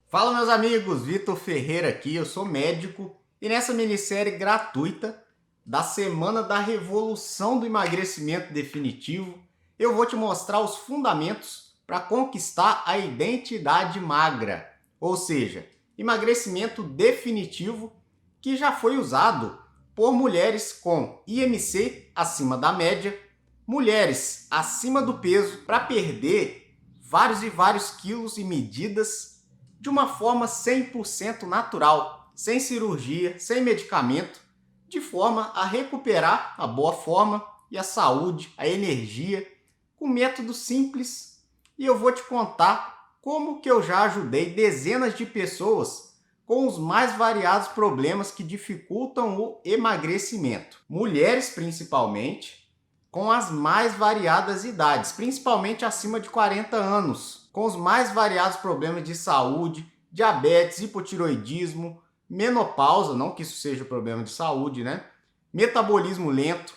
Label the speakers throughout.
Speaker 1: Fala meus amigos, Vitor Ferreira aqui, eu sou médico e nessa minissérie gratuita da Semana da Revolução do Emagrecimento Definitivo, eu vou te mostrar os fundamentos para conquistar a identidade magra, ou seja, emagrecimento definitivo que já foi usado por mulheres com IMC acima da média, mulheres acima do peso para perder vários e vários quilos e medidas de uma forma 100% natural, sem cirurgia, sem medicamento, de forma a recuperar a boa forma e a saúde, a energia, com métodos simples. E eu vou te contar como que eu já ajudei dezenas de pessoas com os mais variados problemas que dificultam o emagrecimento. Mulheres principalmente, com as mais variadas idades, principalmente acima de 40 anos, com os mais variados problemas de saúde, diabetes, hipotiroidismo, menopausa, não que isso seja problema de saúde, né? Metabolismo lento,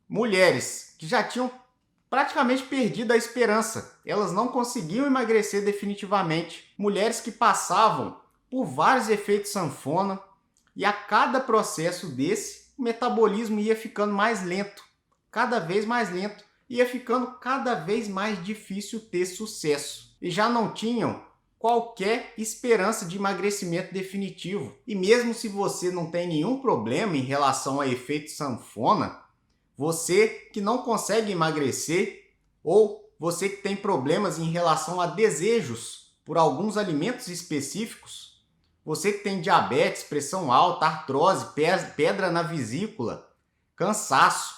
Speaker 1: mulheres que já tinham praticamente perdido a esperança, elas não conseguiam emagrecer definitivamente, mulheres que passavam por vários efeitos sanfona e a cada processo desse, o metabolismo ia ficando mais lento, cada vez mais lento, ia ficando cada vez mais difícil ter sucesso. E já não tinham qualquer esperança de emagrecimento definitivo. E mesmo se você não tem nenhum problema em relação a efeito sanfona, você que não consegue emagrecer ou você que tem problemas em relação a desejos por alguns alimentos específicos, você que tem diabetes, pressão alta, artrose, pedra na vesícula, cansaço,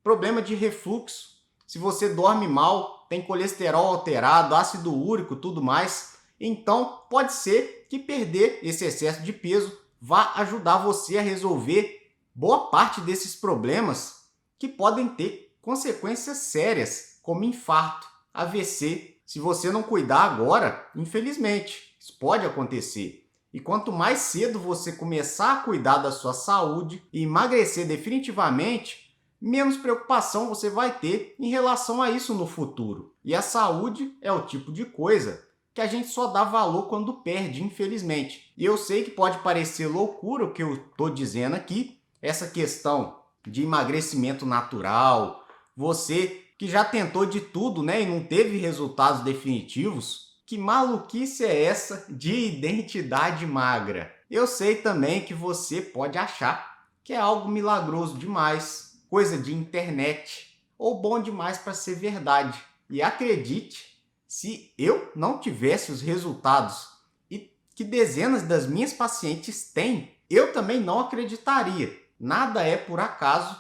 Speaker 1: problema de refluxo, se você dorme mal, tem colesterol alterado, ácido úrico, tudo mais, então pode ser que perder esse excesso de peso vá ajudar você a resolver boa parte desses problemas que podem ter consequências sérias, como infarto, AVC. Se você não cuidar agora, infelizmente, isso pode acontecer. E quanto mais cedo você começar a cuidar da sua saúde e emagrecer definitivamente, menos preocupação você vai ter em relação a isso no futuro. E a saúde é o tipo de coisa que a gente só dá valor quando perde, infelizmente. E eu sei que pode parecer loucura o que eu estou dizendo aqui, essa questão de emagrecimento natural, você que já tentou de tudo, né, e não teve resultados definitivos, que maluquice é essa de identidade magra? Eu sei também que você pode achar que é algo milagroso demais, coisa de internet, ou bom demais para ser verdade. E acredite, se eu não tivesse os resultados e que dezenas das minhas pacientes têm, eu também não acreditaria. Nada é por acaso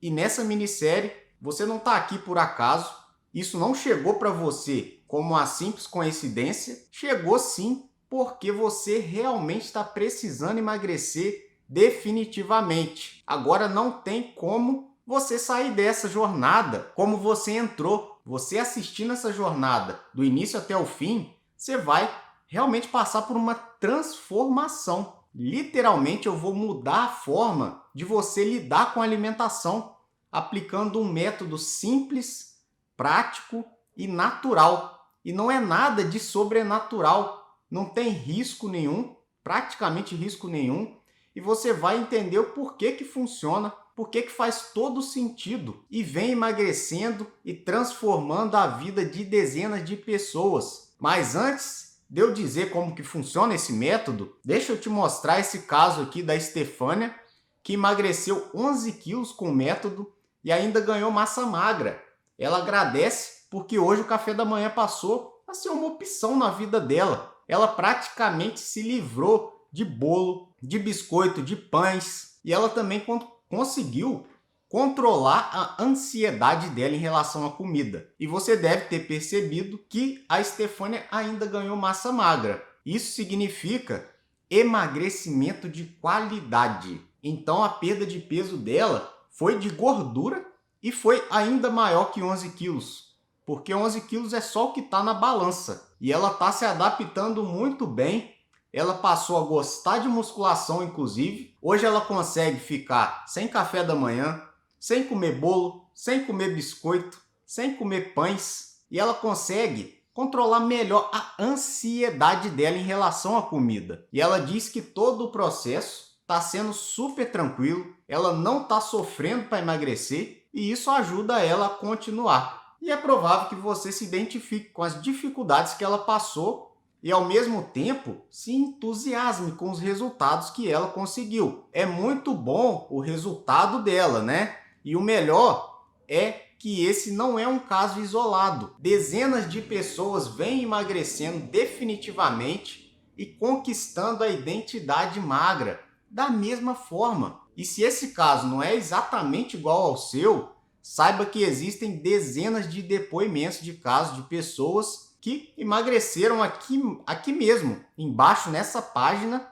Speaker 1: e nessa minissérie você não está aqui por acaso. Isso não chegou para você como uma simples coincidência, chegou sim porque você realmente está precisando emagrecer definitivamente. Agora não tem como você sair dessa jornada como você entrou. Você assistindo essa jornada do início até o fim, você vai realmente passar por uma transformação. Literalmente eu vou mudar a forma de você lidar com a alimentação, aplicando um método simples, prático e natural. E não é nada de sobrenatural, não tem risco nenhum, praticamente risco nenhum, e você vai entender o porquê que funciona, porquê que faz todo sentido e vem emagrecendo e transformando a vida de dezenas de pessoas. Mas antes de eu dizer como que funciona esse método, deixa eu te mostrar esse caso aqui da Estefânia, que emagreceu 11 quilos com o método e ainda ganhou massa magra. Ela agradece porque hoje o café da manhã passou a ser uma opção na vida dela. Ela praticamente se livrou de bolo, de biscoito, de pães, e ela também conseguiu controlar a ansiedade dela em relação à comida. E você deve ter percebido que a Estefânia ainda ganhou massa magra. Isso significa emagrecimento de qualidade. Então a perda de peso dela foi de gordura e foi ainda maior que 11 quilos. Porque 11 quilos é só o que está na balança. E ela está se adaptando muito bem. Ela passou a gostar de musculação, inclusive. Hoje ela consegue ficar sem café da manhã, sem comer bolo, sem comer biscoito, sem comer pães. E ela consegue controlar melhor a ansiedade dela em relação à comida. E ela diz que todo o processo está sendo super tranquilo, ela não está sofrendo para emagrecer e isso ajuda ela a continuar. E é provável que você se identifique com as dificuldades que ela passou e, ao mesmo tempo, se entusiasme com os resultados que ela conseguiu. É muito bom o resultado dela, né? E o melhor é que esse não é um caso isolado. Dezenas de pessoas vêm emagrecendo definitivamente e conquistando a identidade magra da mesma forma. E se esse caso não é exatamente igual ao seu, saiba que existem dezenas de depoimentos de casos de pessoas que emagreceram aqui mesmo, embaixo nessa página.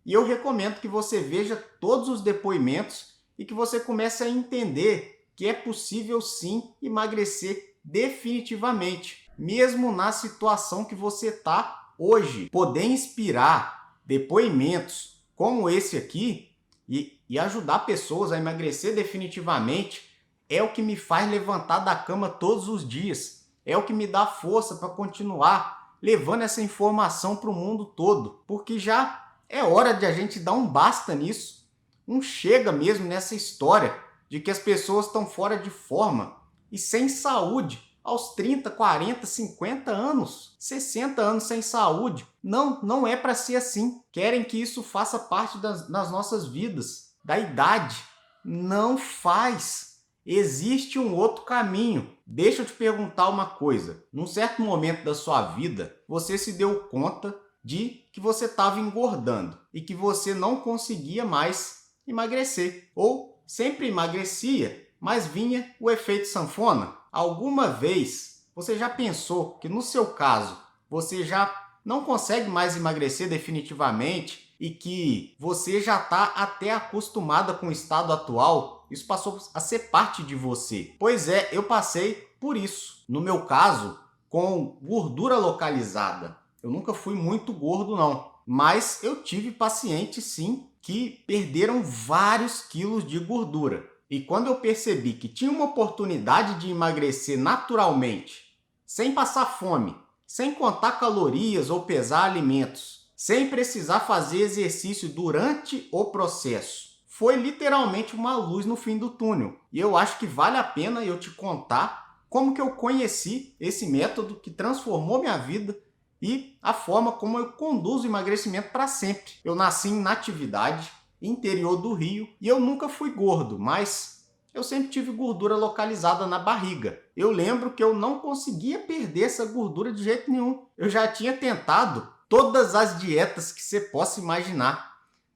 Speaker 1: E eu recomendo que você veja todos os depoimentos e que você comece a entender que é possível sim emagrecer definitivamente, mesmo na situação que você está hoje. Poder inspirar depoimentos como esse aqui e ajudar pessoas a emagrecer definitivamente é o que me faz levantar da cama todos os dias, é o que me dá força para continuar levando essa informação para o mundo todo, porque já é hora de a gente dar um basta nisso, um chega mesmo nessa história de que as pessoas estão fora de forma e sem saúde aos 30, 40, 50 anos, 60 anos sem saúde. Não é para ser assim. Querem que isso faça parte das nossas vidas, da idade. Não faz. Existe um outro caminho. Deixa eu te perguntar uma coisa. Num certo momento da sua vida, você se deu conta de que você estava engordando e que você não conseguia mais emagrecer, ou sempre emagrecia, mas vinha o efeito sanfona. Alguma vez você já pensou que no seu caso você já não consegue mais emagrecer definitivamente e que você já está até acostumada com o estado atual? Isso passou a ser parte de você. Pois é, eu passei por isso. No meu caso, com gordura localizada. Eu nunca fui muito gordo não, mas eu tive pacientes sim que perderam vários quilos de gordura. E quando eu percebi que tinha uma oportunidade de emagrecer naturalmente, sem passar fome, sem contar calorias ou pesar alimentos, sem precisar fazer exercício durante o processo, foi literalmente uma luz no fim do túnel. E eu acho que vale a pena eu te contar como que eu conheci esse método que transformou minha vida e a forma como eu conduzo o emagrecimento para sempre. Eu nasci em Natividade, interior do Rio, e eu nunca fui gordo, mas eu sempre tive gordura localizada na barriga. Eu lembro que eu não conseguia perder essa gordura de jeito nenhum. Eu já tinha tentado todas as dietas que você possa imaginar.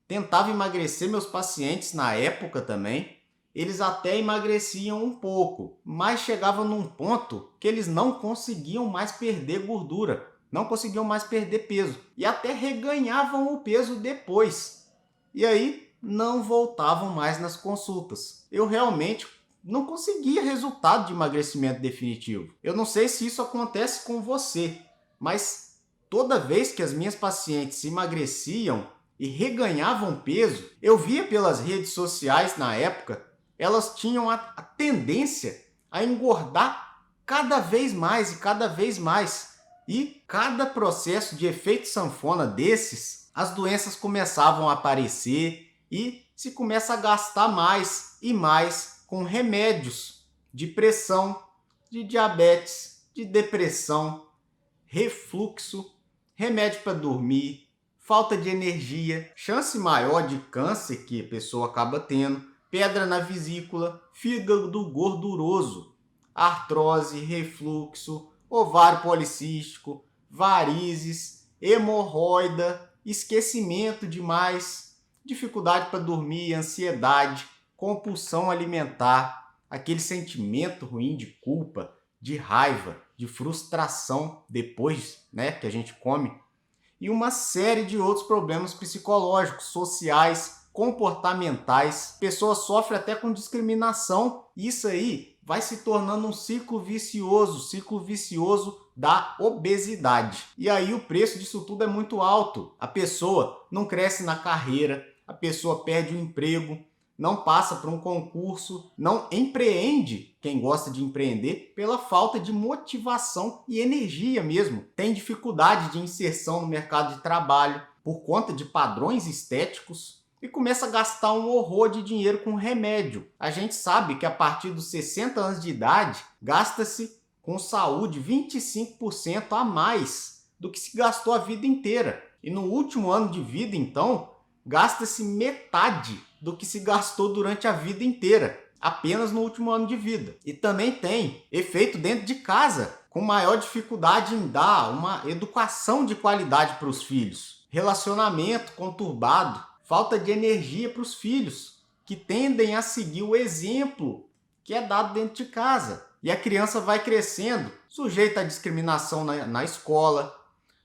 Speaker 1: Tentava emagrecer meus pacientes na época também. Eles até emagreciam um pouco, mas chegava num ponto que eles não conseguiam mais perder gordura. Não conseguiam mais perder peso e até reganhavam o peso depois. E aí não voltavam mais nas consultas. Eu realmente não conseguia resultado de emagrecimento definitivo. Eu não sei se isso acontece com você, mas toda vez que as minhas pacientes emagreciam e reganhavam peso, eu via pelas redes sociais na época, elas tinham a tendência a engordar cada vez mais e cada vez mais. E cada processo de efeito sanfona desses, as doenças começavam a aparecer e se começa a gastar mais e mais com remédios de pressão, de diabetes, de depressão, refluxo, remédio para dormir, falta de energia, chance maior de câncer que a pessoa acaba tendo, pedra na vesícula, fígado gorduroso, artrose, refluxo, ovário policístico, varizes, hemorroida, esquecimento demais, dificuldade para dormir, ansiedade, compulsão alimentar, aquele sentimento ruim de culpa, de raiva, de frustração depois, que a gente come, e uma série de outros problemas psicológicos, sociais, comportamentais. Pessoas sofrem até com discriminação. Isso aí vai se tornando um ciclo vicioso da obesidade. E aí o preço disso tudo é muito alto. A pessoa não cresce na carreira, a pessoa perde o emprego, não passa por um concurso, não empreende, quem gosta de empreender, pela falta de motivação e energia mesmo. Tem dificuldade de inserção no mercado de trabalho por conta de padrões estéticos e começa a gastar um horror de dinheiro com remédio. A gente sabe que a partir dos 60 anos de idade, gasta-se com saúde 25% a mais do que se gastou a vida inteira. E no último ano de vida, então, gasta-se metade do que se gastou durante a vida inteira, apenas no último ano de vida. E também tem efeito dentro de casa, com maior dificuldade em dar uma educação de qualidade para os filhos. Relacionamento conturbado, falta de energia para os filhos, que tendem a seguir o exemplo que é dado dentro de casa. E a criança vai crescendo, sujeita à discriminação na escola,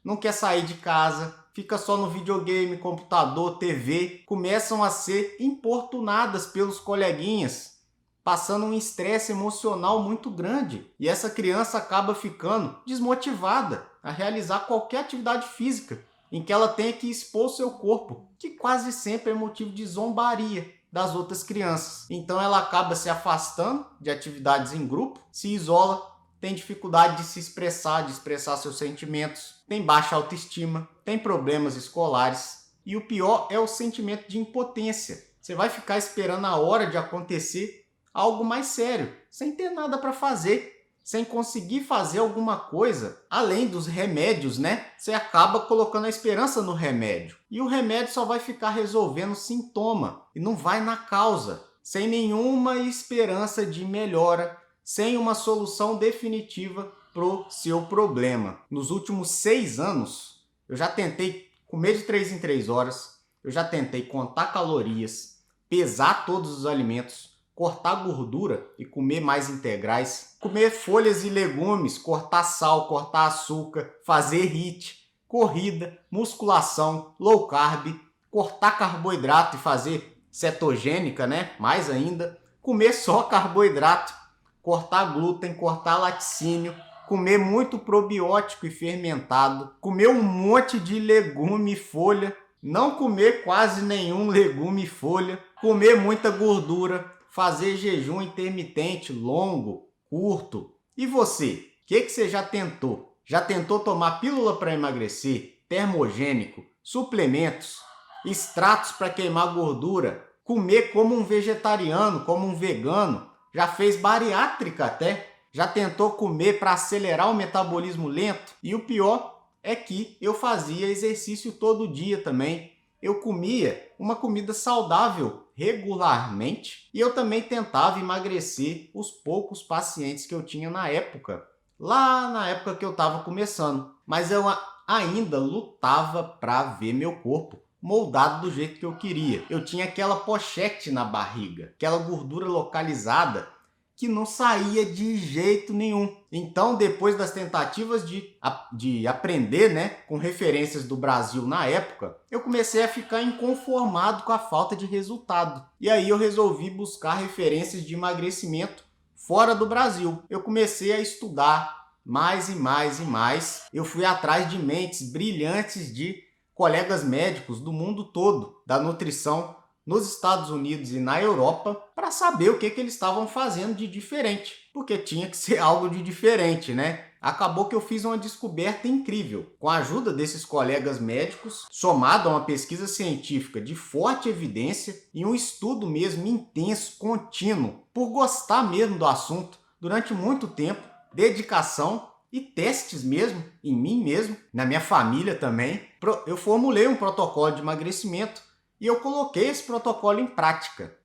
Speaker 1: não quer sair de casa, fica só no videogame, computador, TV, começam a ser importunadas pelos coleguinhas, passando um estresse emocional muito grande. E essa criança acaba ficando desmotivada a realizar qualquer atividade física em que ela tenha que expor seu corpo, que quase sempre é motivo de zombaria das outras crianças. Então ela acaba se afastando de atividades em grupo, se isola, tem dificuldade de se expressar, de expressar seus sentimentos, tem baixa autoestima, tem problemas escolares e o pior é o sentimento de impotência. Você vai ficar esperando a hora de acontecer algo mais sério, sem ter nada para fazer, sem conseguir fazer alguma coisa além dos remédios, né? Você acaba colocando a esperança no remédio. E o remédio só vai ficar resolvendo o sintoma e não vai na causa, sem nenhuma esperança de melhora, sem uma solução definitiva pro seu problema. Nos últimos 6 anos, eu já tentei comer de 3 em 3 horas, eu já tentei contar calorias, pesar todos os alimentos, cortar gordura e comer mais integrais, comer folhas e legumes, cortar sal, cortar açúcar, fazer HIIT, corrida, musculação, low carb, cortar carboidrato e fazer cetogênica, né? Mais ainda, comer só carboidrato, cortar glúten, cortar laticínio, comer muito probiótico e fermentado, comer um monte de legume e folha, não comer quase nenhum legume e folha, comer muita gordura, fazer jejum intermitente longo, curto. E você? O que você já tentou? Já tentou tomar pílula para emagrecer, termogênico, suplementos, extratos para queimar gordura, comer como um vegetariano, como um vegano? Já fez bariátrica até? Já tentou comer para acelerar o metabolismo lento? E o pior é que eu fazia exercício todo dia também. Eu comia uma comida saudável regularmente e eu também tentava emagrecer os poucos pacientes que eu tinha na época, lá na época que eu estava começando. Mas eu ainda lutava para ver meu corpo moldado do jeito que eu queria. Eu tinha aquela pochete na barriga, aquela gordura localizada que não saía de jeito nenhum. Então, depois das tentativas de aprender, né, com referências do Brasil na época, eu comecei a ficar inconformado com a falta de resultado. E aí eu resolvi buscar referências de emagrecimento fora do Brasil. Eu comecei a estudar mais e mais e mais. Eu fui atrás de mentes brilhantes de colegas médicos do mundo todo, da nutrição, nos Estados Unidos e na Europa, para saber o que eles estavam fazendo de diferente, porque tinha que ser algo de diferente, né? Acabou que eu fiz uma descoberta incrível. Com a ajuda desses colegas médicos, somado a uma pesquisa científica de forte evidência e um estudo mesmo intenso, contínuo, por gostar mesmo do assunto, durante muito tempo, dedicação e testes mesmo, em mim mesmo, na minha família também, eu formulei um protocolo de emagrecimento e eu coloquei esse protocolo em prática.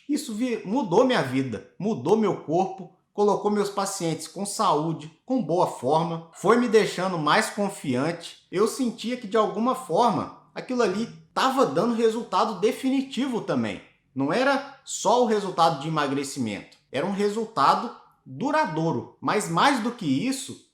Speaker 1: Isso mudou minha vida, mudou meu corpo, colocou meus pacientes com saúde, com boa forma, foi me deixando mais confiante. Eu sentia que de alguma forma aquilo ali estava dando resultado definitivo também. Não era só o resultado de emagrecimento, era um resultado duradouro. Mas mais do que isso,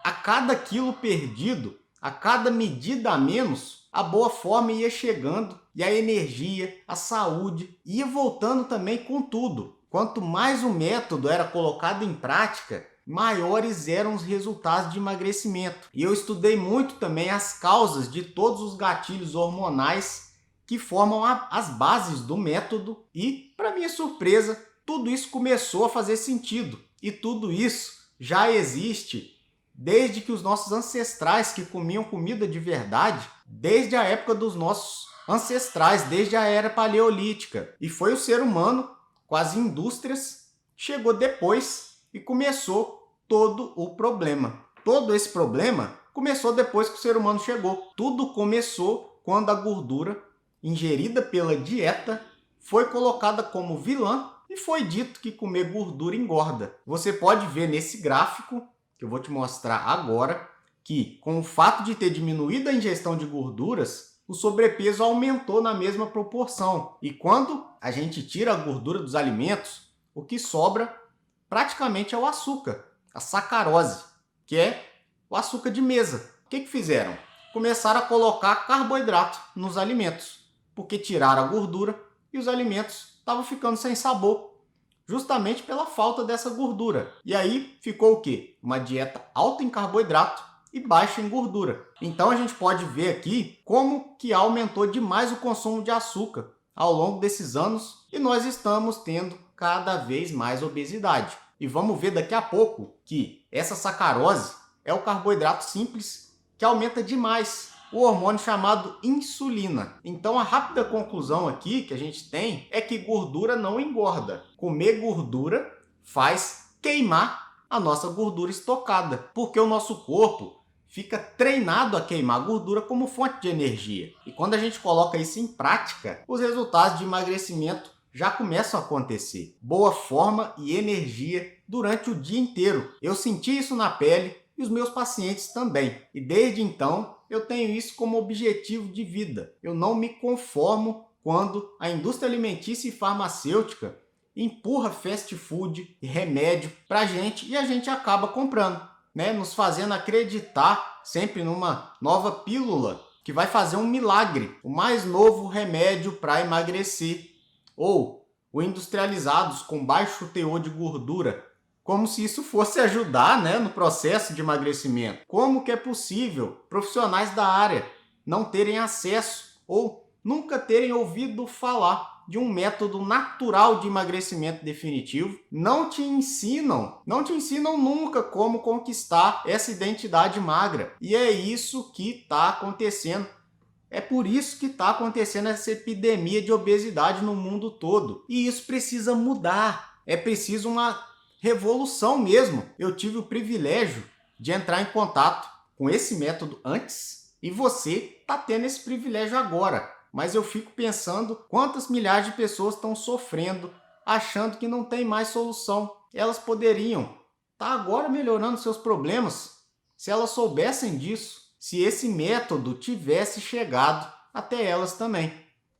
Speaker 1: a cada quilo perdido, a cada medida a menos, a boa forma ia chegando e a energia, a saúde ia voltando também com tudo. Quanto mais o método era colocado em prática, maiores eram os resultados de emagrecimento. E eu estudei muito também as causas de todos os gatilhos hormonais que que formam as bases do método e, para minha surpresa, tudo isso começou a fazer sentido. E tudo isso já existe desde que os nossos ancestrais que comiam comida de verdade, desde a época dos nossos ancestrais, desde a era paleolítica. E foi o ser humano, com as indústrias, chegou depois e começou todo o problema. Todo esse problema começou depois que o ser humano chegou. Tudo começou quando a gordura ingerida pela dieta foi colocada como vilã e foi dito que comer gordura engorda. Você pode ver nesse gráfico, que eu vou te mostrar agora, que com o fato de ter diminuído a ingestão de gorduras, o sobrepeso aumentou na mesma proporção. E quando a gente tira a gordura dos alimentos, o que sobra praticamente é o açúcar, a sacarose, que é o açúcar de mesa. O que fizeram? Começaram a colocar carboidrato nos alimentos, porque tiraram a gordura e os alimentos estavam ficando sem sabor, justamente pela falta dessa gordura. E aí ficou o quê? Uma dieta alta em carboidrato e baixa em gordura. Então a gente pode ver aqui como que aumentou demais o consumo de açúcar ao longo desses anos e nós estamos tendo cada vez mais obesidade. E vamos ver daqui a pouco que essa sacarose é o carboidrato simples que aumenta demais o hormônio chamado insulina. Então a rápida conclusão aqui que a gente tem é que gordura não engorda. Comer gordura faz queimar a nossa gordura estocada, porque o nosso corpo fica treinado a queimar gordura como fonte de energia. E quando a gente coloca isso em prática, os resultados de emagrecimento já começam a acontecer. Boa forma e energia durante o dia inteiro. Eu senti isso na pele e os meus pacientes também. E desde então, eu tenho isso como objetivo de vida. Eu não me conformo quando a indústria alimentícia e farmacêutica empurra fast food e remédio para a gente e a gente acaba comprando, né? Nos fazendo acreditar sempre numa nova pílula que vai fazer um milagre, o mais novo remédio para emagrecer, ou o industrializados com baixo teor de gordura, como se isso fosse ajudar, né, no processo de emagrecimento. Como que é possível profissionais da área não terem acesso ou nunca terem ouvido falar de um método natural de emagrecimento definitivo? Não te ensinam nunca como conquistar essa identidade magra. E é isso que está acontecendo. É por isso que está acontecendo essa epidemia de obesidade no mundo todo. E isso precisa mudar. É preciso uma revolução mesmo. Eu tive o privilégio de entrar em contato com esse método antes e você está tendo esse privilégio agora. Mas eu fico pensando quantas milhares de pessoas estão sofrendo, achando que não tem mais solução. Elas poderiam estar agora melhorando seus problemas se elas soubessem disso, se esse método tivesse chegado até elas também.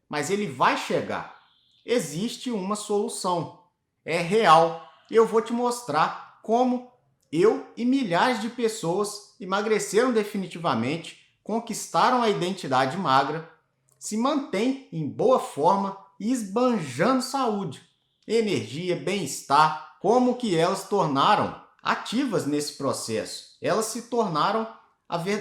Speaker 1: Mas ele vai chegar. Existe uma solução. É real. Eu vou te mostrar como eu e milhares de pessoas emagreceram definitivamente, conquistaram a identidade magra, se mantêm em boa forma e esbanjando saúde, energia, bem-estar, como que elas tornaram ativas nesse processo. Elas se tornaram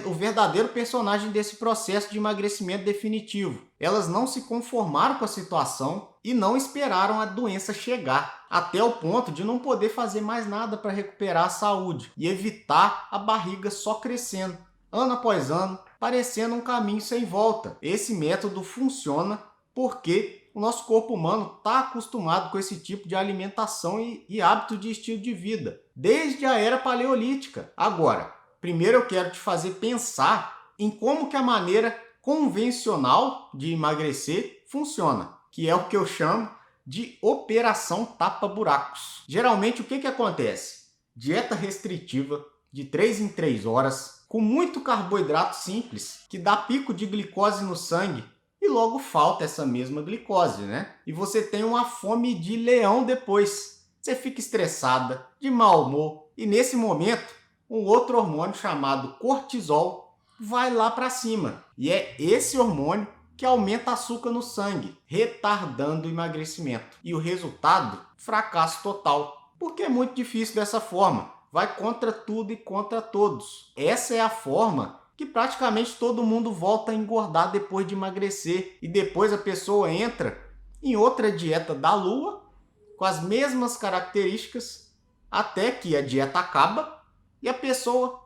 Speaker 1: o verdadeiro personagem desse processo de emagrecimento definitivo. Elas não se conformaram com a situação e não esperaram a doença chegar, até o ponto de não poder fazer mais nada para recuperar a saúde e evitar a barriga só crescendo, ano após ano, parecendo um caminho sem volta. Esse método funciona porque o nosso corpo humano está acostumado com esse tipo de alimentação e hábito de estilo de vida, desde a era paleolítica. Agora, primeiro eu quero te fazer pensar em como que a maneira convencional de emagrecer funciona, que é o que eu chamo de operação tapa-buracos. Geralmente o que acontece? Dieta restritiva de 3 em 3 horas, com muito carboidrato simples, que dá pico de glicose no sangue e logo falta essa mesma glicose, né? E você tem uma fome de leão depois. Você fica estressada, de mau humor e nesse momento um outro hormônio chamado cortisol vai lá para cima. E é esse hormônio que aumenta o açúcar no sangue, retardando o emagrecimento. E o resultado? Fracasso total. Porque é muito difícil dessa forma. Vai contra tudo e contra todos. Essa é a forma que praticamente todo mundo volta a engordar depois de emagrecer. E depois a pessoa entra em outra dieta da lua, com as mesmas características, até que a dieta acaba e a pessoa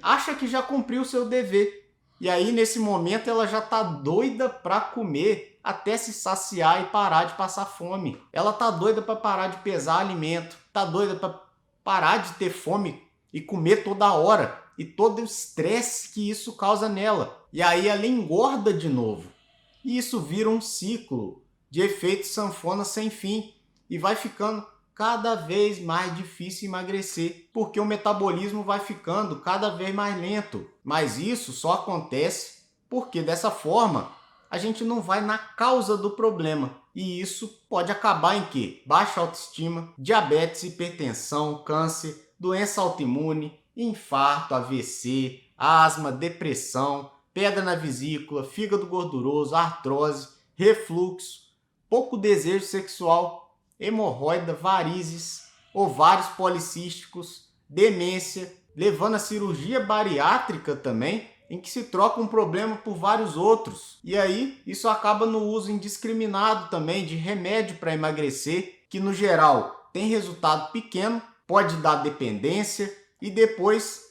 Speaker 1: acha que já cumpriu o seu dever. E aí, nesse momento, ela já está doida para comer até se saciar e parar de passar fome. Ela está doida para parar de pesar alimento, está doida para parar de ter fome e comer toda hora. E todo o estresse que isso causa nela. E aí ela engorda de novo. E isso vira um ciclo de efeito sanfona sem fim. E vai ficando cada vez mais difícil emagrecer, porque o metabolismo vai ficando cada vez mais lento. Mas isso só acontece porque dessa forma a gente não vai na causa do problema. E isso pode acabar em quê? Baixa autoestima, diabetes, hipertensão, câncer, doença autoimune, infarto, AVC, asma, depressão, pedra na vesícula, fígado gorduroso, artrose, refluxo, pouco desejo sexual, hemorroida, varizes, ovários policísticos, demência, levando a cirurgia bariátrica também, em que se troca um problema por vários outros. E aí, isso acaba no uso indiscriminado também de remédio para emagrecer, que no geral tem resultado pequeno, pode dar dependência e depois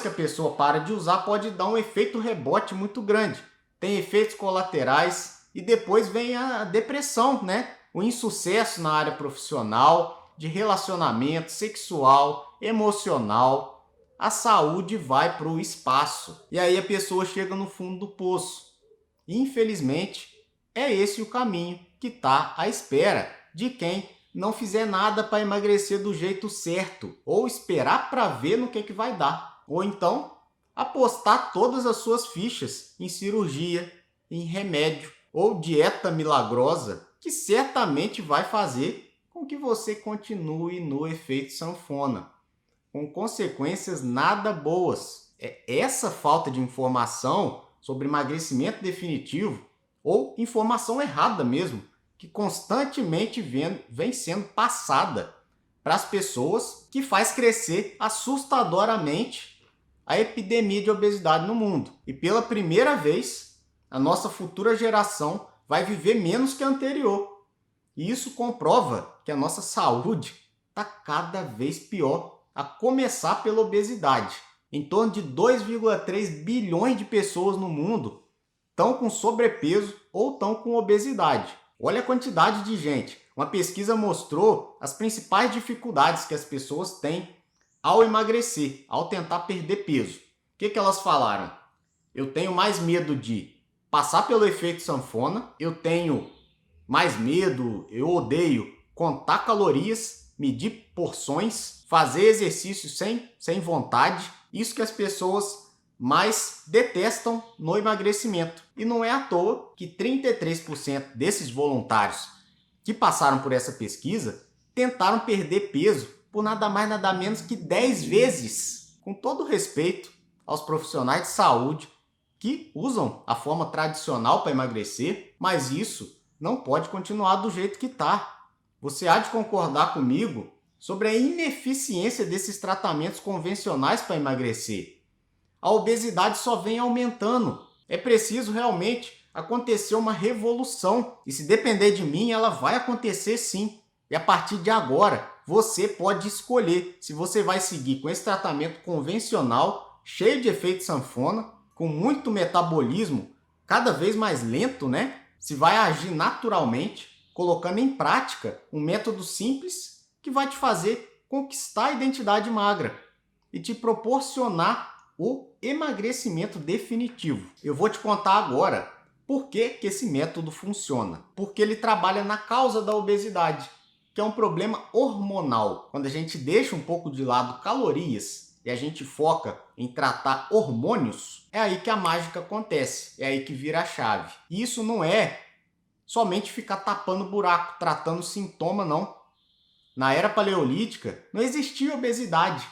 Speaker 1: que a pessoa para de usar, pode dar um efeito rebote muito grande. Tem efeitos colaterais e depois vem a depressão, né? O insucesso na área profissional, de relacionamento sexual, emocional, a saúde vai para o espaço. E aí a pessoa chega no fundo do poço. Infelizmente, é esse o caminho que está à espera de quem não fizer nada para emagrecer do jeito certo, ou esperar para ver no que vai dar. Ou então, apostar todas as suas fichas em cirurgia, em remédio ou dieta milagrosa, que certamente vai fazer com que você continue no efeito sanfona, com consequências nada boas. É essa falta de informação sobre emagrecimento definitivo, ou informação errada mesmo, que constantemente vem sendo passada para as pessoas, que faz crescer assustadoramente a epidemia de obesidade no mundo. E pela primeira vez, a nossa futura geração vai viver menos que a anterior. E isso comprova que a nossa saúde está cada vez pior, a começar pela obesidade. Em torno de 2,3 bilhões de pessoas no mundo estão com sobrepeso ou estão com obesidade. Olha a quantidade de gente. Uma pesquisa mostrou as principais dificuldades que as pessoas têm ao emagrecer, ao tentar perder peso. O que elas falaram? Eu tenho mais medo de passar pelo efeito sanfona, eu tenho mais medo, eu odeio contar calorias, medir porções, fazer exercício sem vontade. Isso que as pessoas mais detestam no emagrecimento. E não é à toa que 33% desses voluntários que passaram por essa pesquisa tentaram perder peso por nada mais nada menos que 10 vezes. Com todo respeito aos profissionais de saúde que usam a forma tradicional para emagrecer, mas isso não pode continuar do jeito que está. Você há de concordar comigo sobre a ineficiência desses tratamentos convencionais para emagrecer. A obesidade só vem aumentando. É preciso realmente acontecer uma revolução. E se depender de mim, ela vai acontecer sim. E a partir de agora, você pode escolher se você vai seguir com esse tratamento convencional, cheio de efeito sanfona, com muito metabolismo, cada vez mais lento, né? Se vai agir naturalmente, colocando em prática um método simples que vai te fazer conquistar a identidade magra e te proporcionar o emagrecimento definitivo. Eu vou te contar agora por que esse método funciona. Porque ele trabalha na causa da obesidade, que é um problema hormonal. Quando a gente deixa um pouco de lado calorias e a gente foca em tratar hormônios, é aí que a mágica acontece, é aí que vira a chave. E isso não é somente ficar tapando buraco, tratando sintoma, não. Na era paleolítica não existia obesidade.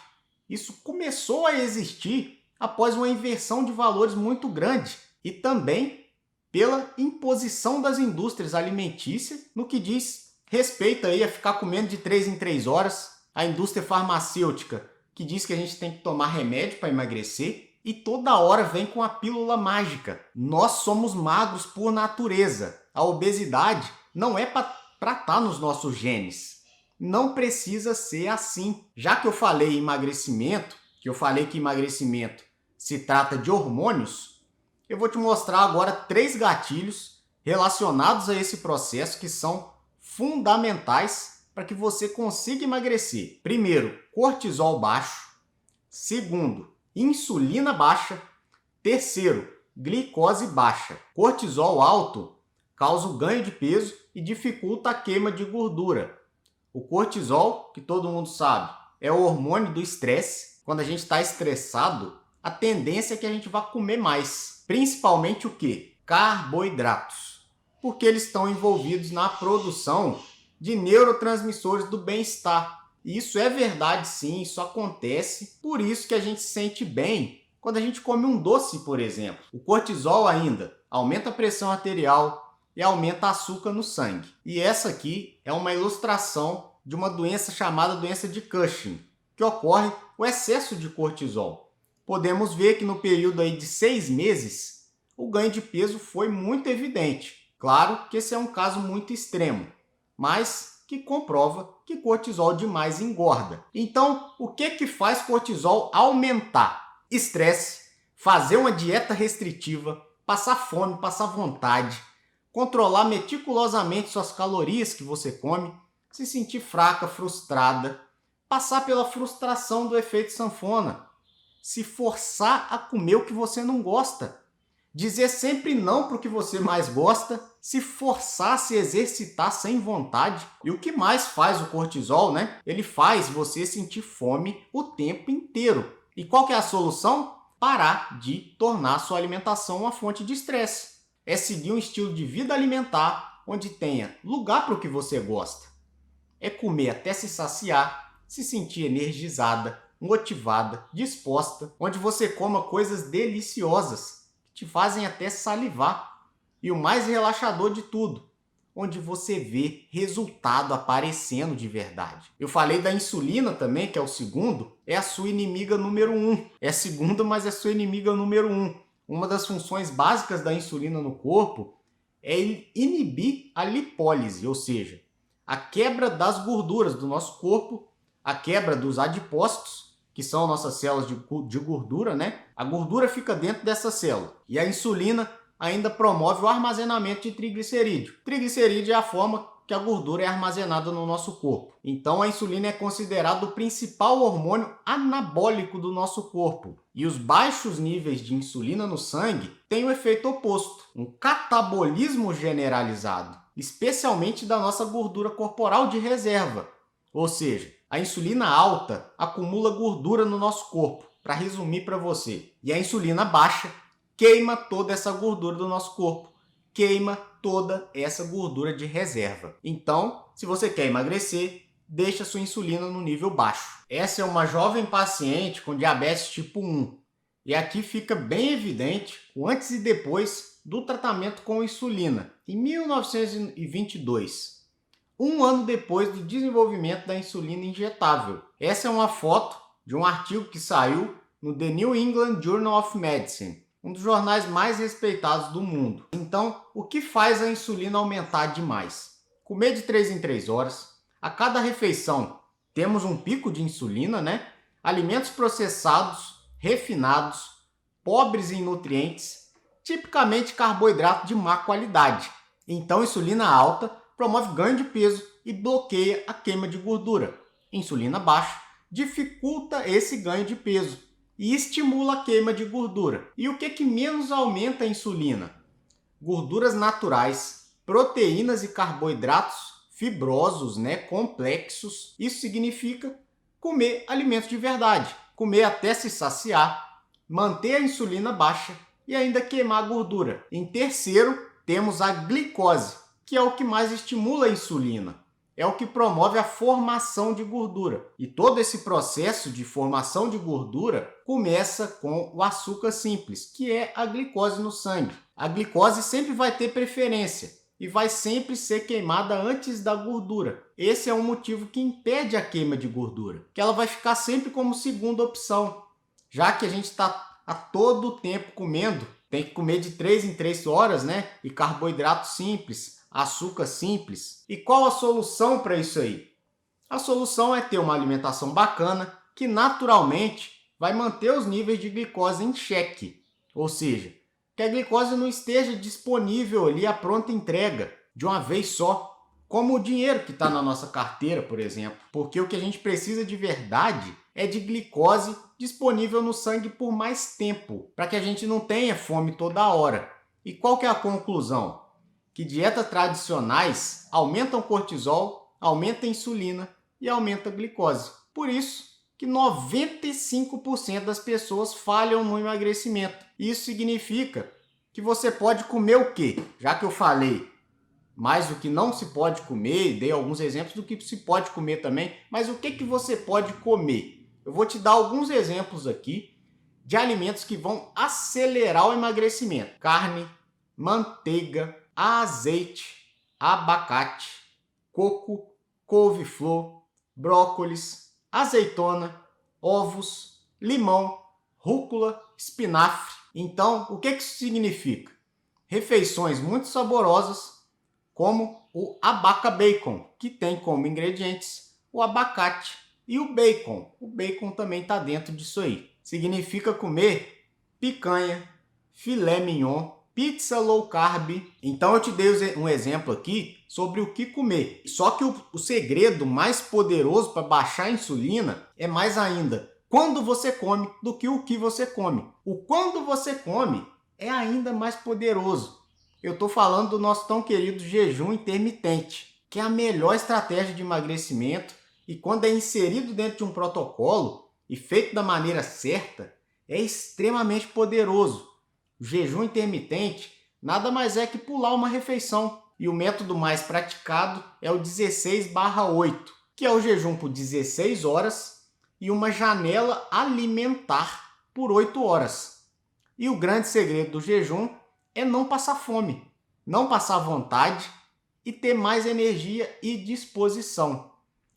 Speaker 1: Isso começou a existir após uma inversão de valores muito grande e também pela imposição das indústrias alimentícias no que diz respeito aí a ficar comendo de 3 em 3 horas, a indústria farmacêutica que diz que a gente tem que tomar remédio para emagrecer, e toda hora vem com a pílula mágica. Nós somos magros por natureza. A obesidade não é para estar nos nossos genes. Não precisa ser assim. Já que eu falei em emagrecimento, que emagrecimento se trata de hormônios, eu vou te mostrar agora 3 gatilhos relacionados a esse processo que são fundamentais para que você consiga emagrecer. Primeiro, cortisol baixo. Segundo, insulina baixa. Terceiro, glicose baixa. Cortisol alto causa o ganho de peso e dificulta a queima de gordura. O cortisol, que todo mundo sabe, é o hormônio do estresse. Quando a gente está estressado, a tendência é que a gente vá comer mais. Principalmente o quê? Carboidratos. Porque eles estão envolvidos na produção de neurotransmissores do bem-estar. E isso é verdade sim, isso acontece. Por isso que a gente se sente bem quando a gente come um doce, por exemplo. O cortisol ainda aumenta a pressão arterial e aumenta o açúcar no sangue. E essa aqui é uma ilustração de uma doença chamada doença de Cushing, que ocorre o excesso de cortisol. Podemos ver que no período aí de 6 meses, o ganho de peso foi muito evidente. Claro que esse é um caso muito extremo, mas que comprova que cortisol demais engorda. Então, o que faz cortisol aumentar? Estresse, fazer uma dieta restritiva, passar fome, passar vontade, controlar meticulosamente suas calorias que você come, se sentir fraca, frustrada, passar pela frustração do efeito sanfona, se forçar a comer o que você não gosta, dizer sempre não para o que você mais gosta, se forçar a se exercitar sem vontade. E o que mais faz o cortisol, né? Ele faz você sentir fome o tempo inteiro. E qual que é a solução? Parar de tornar a sua alimentação uma fonte de estresse. É seguir um estilo de vida alimentar onde tenha lugar para o que você gosta. É comer até se saciar, se sentir energizada, motivada, disposta, onde você coma coisas deliciosas que te fazem até salivar. E o mais relaxador de tudo, onde você vê resultado aparecendo de verdade. Eu falei da insulina também, que é o segundo, é a sua inimiga número 1. É a segunda, mas é a sua inimiga número 1. Uma das funções básicas da insulina no corpo é inibir a lipólise, ou seja, a quebra das gorduras do nosso corpo, a quebra dos adipócitos, que são nossas células de gordura, né? A gordura fica dentro dessa célula. E a insulina ainda promove o armazenamento de triglicerídeo. Triglicerídeo é a forma que a gordura é armazenada no nosso corpo. Então a insulina é considerada o principal hormônio anabólico do nosso corpo. E os baixos níveis de insulina no sangue têm o efeito oposto, um catabolismo generalizado, especialmente da nossa gordura corporal de reserva. Ou seja, a insulina alta acumula gordura no nosso corpo, para resumir para você. E a insulina baixa queima toda essa gordura do nosso corpo, queima toda essa gordura de reserva. Então, se você quer emagrecer, deixa sua insulina no nível baixo. Essa é uma jovem paciente com diabetes tipo 1. E aqui fica bem evidente o antes e depois do tratamento com insulina, em 1922. Um ano depois do desenvolvimento da insulina injetável. Essa é uma foto de um artigo que saiu no The New England Journal of Medicine, um dos jornais mais respeitados do mundo. Então, o que faz a insulina aumentar demais? Comer de 3 em 3 horas. A cada refeição temos um pico de insulina, né? Alimentos processados, refinados, pobres em nutrientes, tipicamente carboidrato de má qualidade. Então, insulina alta promove ganho de peso e bloqueia a queima de gordura. Insulina baixa dificulta esse ganho de peso e estimula a queima de gordura. E o que menos aumenta a insulina? Gorduras naturais, proteínas e carboidratos fibrosos, né, complexos. Isso significa comer alimentos de verdade, comer até se saciar, manter a insulina baixa e ainda queimar a gordura. Em terceiro, temos a glicose, que é o que mais estimula a insulina. É o que promove a formação de gordura. E todo esse processo de formação de gordura começa com o açúcar simples, que é a glicose no sangue. A glicose sempre vai ter preferência e vai sempre ser queimada antes da gordura. Esse é um motivo que impede a queima de gordura, que ela vai ficar sempre como segunda opção, já que a gente está a todo tempo comendo. Tem que comer de 3 em 3 horas, né? E carboidrato simples, açúcar simples. E qual a solução para isso aí? A solução é ter uma alimentação bacana que naturalmente vai manter os níveis de glicose em xeque. Ou seja, que a glicose não esteja disponível ali à pronta entrega de uma vez só, como o dinheiro que está na nossa carteira, por exemplo. Porque o que a gente precisa de verdade é de glicose disponível no sangue por mais tempo, para que a gente não tenha fome toda hora. E qual que é a conclusão? Que dietas tradicionais aumentam cortisol, aumentam a insulina e aumentam a glicose. Por isso que 95% das pessoas falham no emagrecimento. Isso significa que você pode comer o quê? Já que eu falei mais o que não se pode comer, dei alguns exemplos do que se pode comer também, mas o que você pode comer? Eu vou te dar alguns exemplos aqui de alimentos que vão acelerar o emagrecimento. Carne, manteiga, azeite, abacate, coco, couve-flor, brócolis, azeitona, ovos, limão, rúcula, espinafre. Então, o que isso significa? Refeições muito saborosas, como o abaca bacon, que tem como ingredientes o abacate e o bacon. O bacon também está dentro disso aí. Significa comer picanha, filé mignon, pizza low carb. Então eu te dei um exemplo aqui sobre o que comer. Só que o segredo mais poderoso para baixar a insulina é mais ainda quando você come do que o que você come. O quando você come é ainda mais poderoso. Eu estou falando do nosso tão querido jejum intermitente, que é a melhor estratégia de emagrecimento e quando é inserido dentro de um protocolo e feito da maneira certa, é extremamente poderoso. O jejum intermitente nada mais é que pular uma refeição. E o método mais praticado é o 16/8, que é o jejum por 16 horas e uma janela alimentar por 8 horas. E o grande segredo do jejum é não passar fome, não passar vontade e ter mais energia e disposição.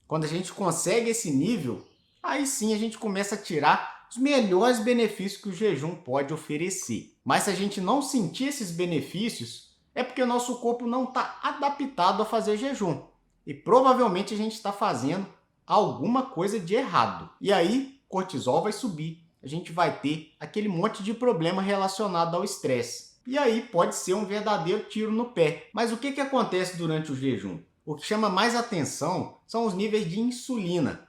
Speaker 1: Quando a gente consegue esse nível, aí sim a gente começa a tirar os melhores benefícios que o jejum pode oferecer. Mas se a gente não sentir esses benefícios, é porque o nosso corpo não está adaptado a fazer jejum. E provavelmente a gente está fazendo alguma coisa de errado. E aí, o cortisol vai subir. A gente vai ter aquele monte de problema relacionado ao estresse. E aí pode ser um verdadeiro tiro no pé. Mas o que acontece durante o jejum? O que chama mais atenção são os níveis de insulina,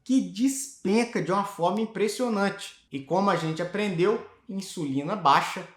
Speaker 1: que despenca de uma forma impressionante. E como a gente aprendeu, insulina baixa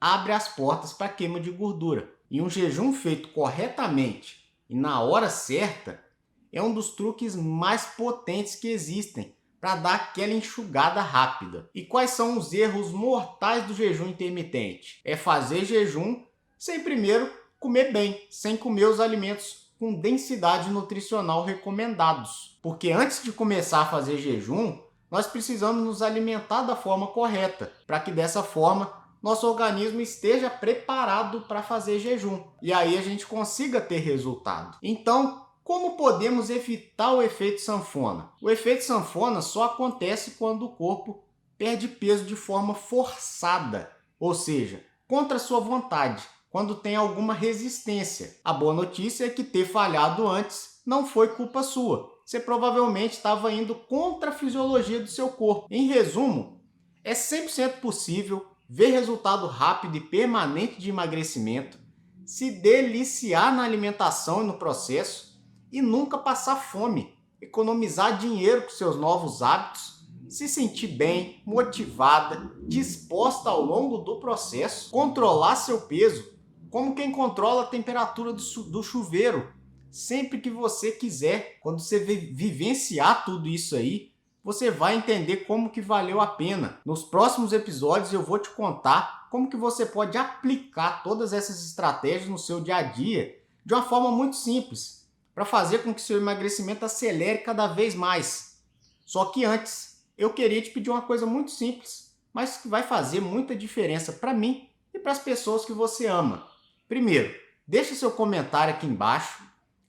Speaker 1: abre as portas para a queima de gordura. E um jejum feito corretamente e na hora certa é um dos truques mais potentes que existem para dar aquela enxugada rápida. E quais são os erros mortais do jejum intermitente? É fazer jejum sem primeiro comer bem, sem comer os alimentos com densidade nutricional recomendados. Porque antes de começar a fazer jejum, nós precisamos nos alimentar da forma correta, para que dessa forma nosso organismo esteja preparado para fazer jejum. E aí a gente consiga ter resultado. Então, como podemos evitar o efeito sanfona? O efeito sanfona só acontece quando o corpo perde peso de forma forçada, ou seja, contra a sua vontade, quando tem alguma resistência. A boa notícia é que ter falhado antes não foi culpa sua. Você provavelmente estava indo contra a fisiologia do seu corpo. Em resumo, é 100% possível ver resultado rápido e permanente de emagrecimento, se deliciar na alimentação e no processo e nunca passar fome, economizar dinheiro com seus novos hábitos, se sentir bem, motivada, disposta ao longo do processo, controlar seu peso como quem controla a temperatura do chuveiro, sempre que você quiser. Quando você vivenciar tudo isso aí, você vai entender como que valeu a pena. Nos próximos episódios eu vou te contar como que você pode aplicar todas essas estratégias no seu dia a dia de uma forma muito simples, para fazer com que seu emagrecimento acelere cada vez mais. Só que antes, eu queria te pedir uma coisa muito simples, mas que vai fazer muita diferença para mim e para as pessoas que você ama. Primeiro, deixa seu comentário aqui embaixo.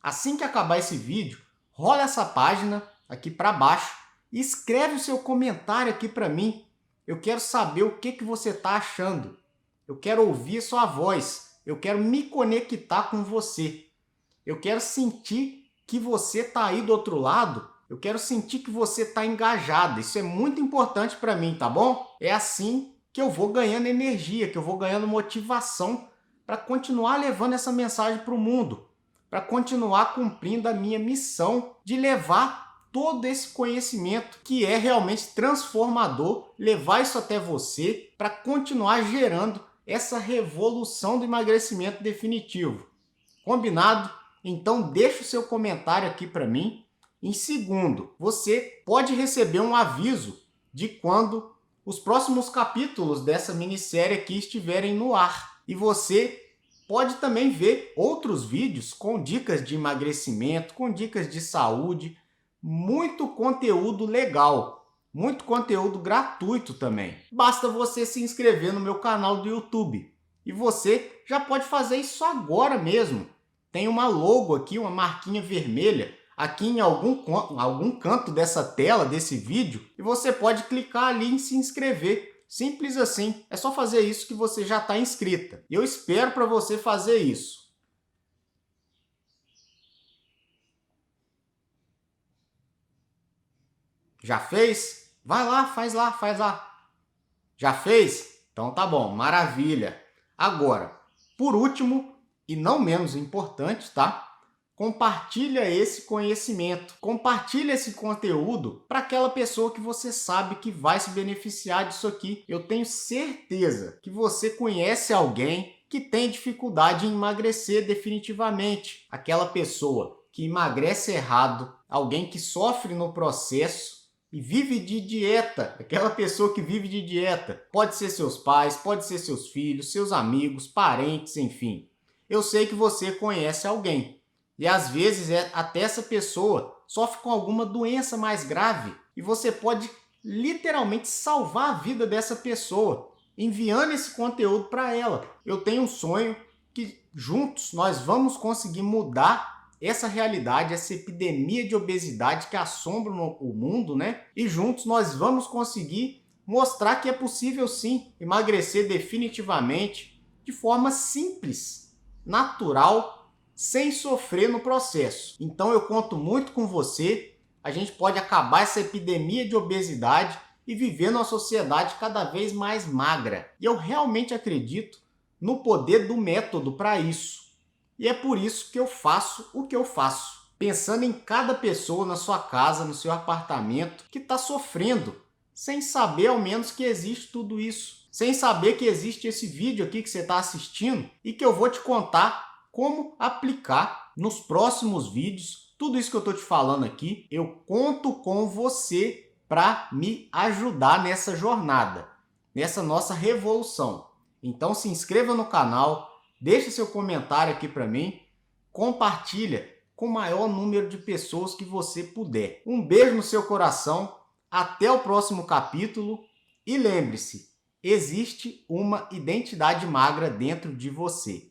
Speaker 1: Assim que acabar esse vídeo, rola essa página aqui para baixo e escreve o seu comentário aqui para mim. Eu quero saber o que você está achando. Eu quero ouvir sua voz. Eu quero me conectar com você. Eu quero sentir que você está aí do outro lado. Eu quero sentir que você está engajado. Isso é muito importante para mim, tá bom? É assim que eu vou ganhando energia, que eu vou ganhando motivação para continuar levando essa mensagem para o mundo, para continuar cumprindo a minha missão de levar todo esse conhecimento que é realmente transformador, levar isso até você para continuar gerando essa revolução do emagrecimento definitivo. Combinado? Então deixa o seu comentário aqui para mim. Em segundo, você pode receber um aviso de quando os próximos capítulos dessa minissérie aqui estiverem no ar. E você pode também ver outros vídeos com dicas de emagrecimento, com dicas de saúde, muito conteúdo legal, muito conteúdo gratuito também. Basta você se inscrever no meu canal do YouTube. E você já pode fazer isso agora mesmo. Tem uma logo aqui, uma marquinha vermelha, aqui em algum canto dessa tela, desse vídeo, e você pode clicar ali em se inscrever. Simples assim, é só fazer isso que você já está inscrita. E eu espero para você fazer isso. Já fez? Vai lá, faz lá, faz lá. Já fez? Então tá bom, maravilha. Agora, por último, e não menos importante, tá? Compartilha esse conhecimento, compartilha esse conteúdo para aquela pessoa que você sabe que vai se beneficiar disso aqui. Eu tenho certeza que você conhece alguém que tem dificuldade em emagrecer definitivamente. Aquela pessoa que emagrece errado, alguém que sofre no processo e vive de dieta, aquela pessoa que vive de dieta. Pode ser seus pais, pode ser seus filhos, seus amigos, parentes, enfim. Eu sei que você conhece alguém. E às vezes até essa pessoa sofre com alguma doença mais grave. E você pode literalmente salvar a vida dessa pessoa, enviando esse conteúdo para ela. Eu tenho um sonho que juntos nós vamos conseguir mudar essa realidade, essa epidemia de obesidade que assombra o mundo, né? E juntos nós vamos conseguir mostrar que é possível sim emagrecer definitivamente de forma simples, natural, sem sofrer no processo. Então eu conto muito com você. A gente pode acabar essa epidemia de obesidade e viver numa sociedade cada vez mais magra. E eu realmente acredito no poder do método para isso. E é por isso que eu faço o que eu faço, pensando em cada pessoa na sua casa, no seu apartamento, que está sofrendo, sem saber ao menos que existe tudo isso, sem saber que existe esse vídeo aqui que você está assistindo e que eu vou te contar como aplicar nos próximos vídeos. Tudo isso que eu estou te falando aqui, eu conto com você para me ajudar nessa jornada, nessa nossa revolução. Então se inscreva no canal, deixe seu comentário aqui para mim, compartilha com o maior número de pessoas que você puder. Um beijo no seu coração, até o próximo capítulo e lembre-se, existe uma identidade magra dentro de você.